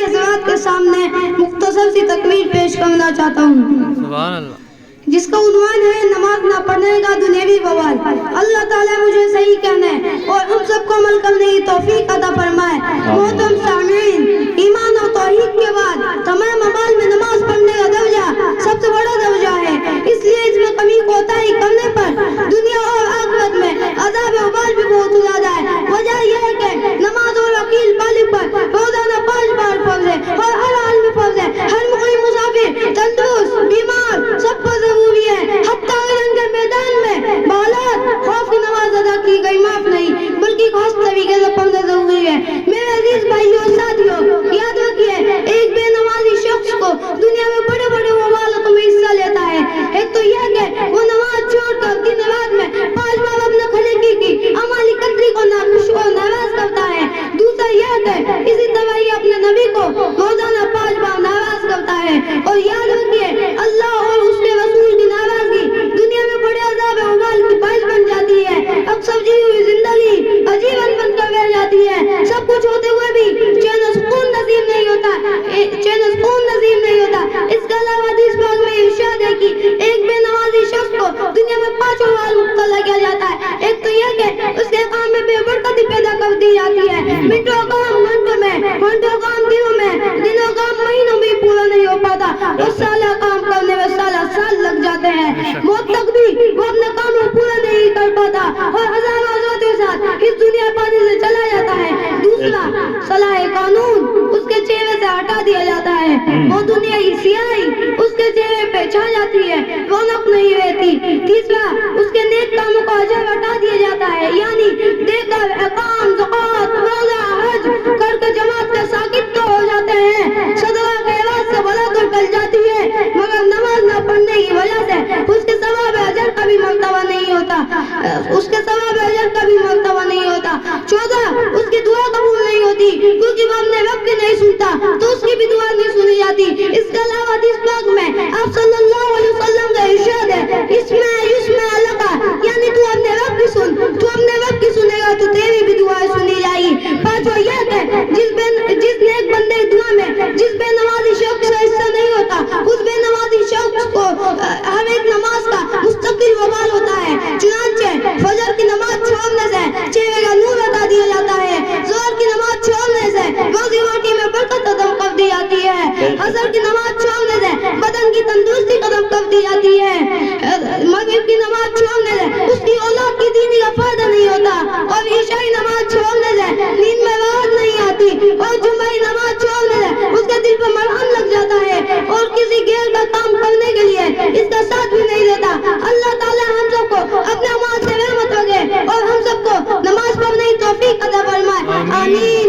حضرات کے سامنے مختصر سی تقریر پیش کرنا چاہتا ہوں سبحان اللہ، جس کا عنوان ہے نماز نہ پڑھنے کا دنیاوی بوال۔ اللہ تعالیٰ مجھے صحیح کہنے اور ہم سب کو عمل کرنے کی توفیق عطا فرمائے۔ محترم سامعین، ایمان اور توحید کے بعد تمام اعمال میں نماز پڑھنے کا درجہ سب سے بڑا درجہ ہے، اس لیے اس میں کمی کوتاہی کرنے پر دنیا اور آخرت میں عذاب و وبال بھی بہت زیادہ ہے۔ وجہ یہ ہے کہ نماز اور عقیل بالغ پر روزانہ 5 بار فرض ہے اور ہر حال میں فرض ہے۔ ہر مقیم مسافر، تندرست، بیمار سب پر ضروری ہے، حتیٰ جنگ کے میدان میں بالات خوف کی نماز ادا کی گئی معاف نہیں بلکہ خاص طریقے سے پڑھنا ضروری ہے۔ میرے عزیز بھائیوں اور ساتھیوں، یاد رکھیے ایک بے نمازی شخص کو دنیا میں بڑے بڑے ممالکوں میں حصہ لیتا ہے۔ ایک تو یہ کہ وہ نماز چھوڑ کر دن رات میں 5 بار اپنے خلیقی کی اعمالی قدری کو ناخوش اور ناراض کرتا ہے۔ دوسرا یہ کہ اسی طرح یہ اپنے نبی کو روزانہ 5 بار ناراض کرتا ہے۔ اور یاد رکھیے اللہ اور اس کے رسول کی ناراضگی دنیا میں بڑے عذاب و وبال کی باعث بن جاتی ہے۔ اکثر جی ہوئی زندگی عجیباً بن کر رہ جاتی ہے، سب کچھ ہوتے ہوئے بھی چین و سکون نصیب نہیں ہوتا، اس کے علاوہ حدیث پاک میں ارشاد ہے کہ ایک بے نمازی شخص کو دنیا میں 5 بار مبتلا کیا جاتا ہے۔ ایک تو یہ کہ اس کے کام میں بے برکتی پیدا کر دی جاتی ہے، منٹوں کام گھنٹوں میں، گھنٹوں کام دنوں میں، دنوں کام مہینوں میں پورا نہیں ہو پاتا اور سالہ کام کرنے میں سال لگ جاتے ہیں۔ موت تک بھی وہ اپنے کام کو پورا نہیں کر پاتا اور ہزاروں حضرات کے ساتھ اس دنیا پانی سے چلا جاتا ہے۔ دوسرا صلاح قانون اس کے چہرے سے ہٹا دیا جاتا ہے، وہ دنیا کی سیاہی اس کے چہرے پہ چھا جاتی ہے، رونق نہیں رہتی۔ تیسرا اس کے نیک کاموں کا اجر ہٹا دیا جاتا ہے، یعنی دے کر اقام زکوٰۃ روزہ حج کر کے جماعت کے ساکت تو ہو جاتے ہیں، صدقہ خیرات سے بلا تو ٹل جاتی ہے، مگر نماز نہ پڑھنے کی وجہ سے اس کے ثواب اجر کا بھی مرتبہ نہیں ہوتا، چوتھا اس کی دعا قبول نہیں ہوتی کیونکہ وہ اپنے رب کی نہیں سنتا تو اس کی بھی دعا نہیں سنی جاتی۔ اس کے علاوہ حدیث پاک میں آپ صلی اللہ علیہ وسلم کا ارشاد ہے اسمع لگا، یعنی تو اپنے رب کی سنے گا تو تیری بھی دعا سنی جائے گی۔ پانچواں یہ کہ جس نیک بندے دعا میں جس بے نمازی شخص کا حصہ نہیں ہوتا اس بے نمازی شخص کو ہر ایک نماز کا مستقل وبال ہوتا ہے۔ چنانچہ فجر کی نماز چھوڑنے سے چہرے کا نور ہٹا دیا جاتا ہے، ظہر کی نماز چھوڑنے سے روزی روٹی میں برکت ختم کر دی جاتی ہے، عصر کی نماز چھوڑنے سے بدن کی تندرستی ختم کر دی جاتی ہے، مغرب کی نماز چھوڑنے سے اس کی اولاد کی دینی کا فائدہ نہیں ہوتا، اور عشاء نماز چھوڑنے سے نیند میں راحت نہیں آتی، اور جمعہ نماز چھوڑنے سے اس کے دل پر مرہم لگ جاتا ہے اور کسی غیر کا کام کرنے کے لیے اس کا ساتھ بھی نہیں دیتا۔ اللہ تعالی ہم سب کو اپنے اعمال سے رحمت رکھے اور ہم سب کو نماز پڑھنے کی توفیق عطا فرمائے، آمین۔